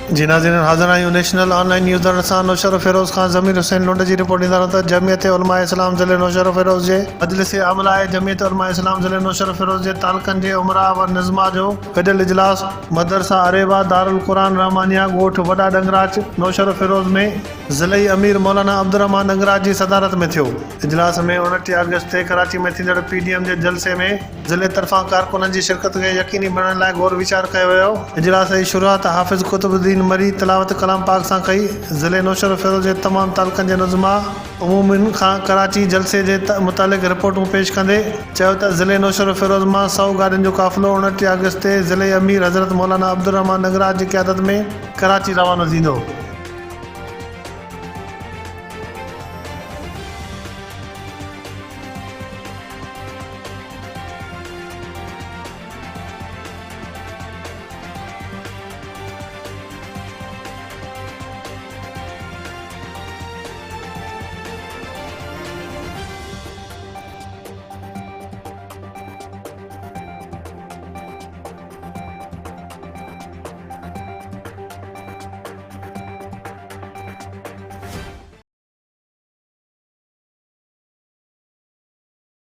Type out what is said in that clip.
जी नाज़रीन, हाज़िर आहियूं नेशनल ऑनलाइन न्यूज़ सां नोशहरोफिरोज खां ज़मीर हुसैन लोंडे जी रिपोर्ट ॾींदा त जमयीत उलमा इस्लाम ज़िले नोशहरोफिरोज जे मजलस आमला जमयीत उलमा इस्लाम ज़िले नोशहरोफिरोज जे तालकन जे امراء ونظماء जो गॾियल इजलास मदरसा عربيه दारالقرآन रहमानिया ॻोठ वॾा ॾंगराच नोशहरोफिरोज में ज़लई अमीर مولانا عبدالرحمان ॾंगराच जी صدارت में थियो। इजलास में 29 आगस्ट ते कराची में थींदड़ PDM जे जलसे में ज़िले तरफ़ां कारकुननि जी शिरकत खे यकीनी बणाइण लाइ गौर वीचार कयो वियो। इजलास जी शुरूआत हाफ़िज़ कुतुबुद्दीन मरी तिलावत कलाम पाक सां कई। ज़िले नोशहरोफिरोज जे तमामु तालकनि जे नुज़मा उमूमिन खां कराची जलसे जे मुतालिक़ रिपोर्टूं पेश कंदे चयो त ज़िले नोशहरोफिरोज मां 100 गाॾियुनि जो क़ाफ़िलो 29 आगस्ट ते ज़िले अमीर हज़रत मौलाना अब्दुलरहमान ॾंगराच जी क़यादत में कराची रवानो थींदो।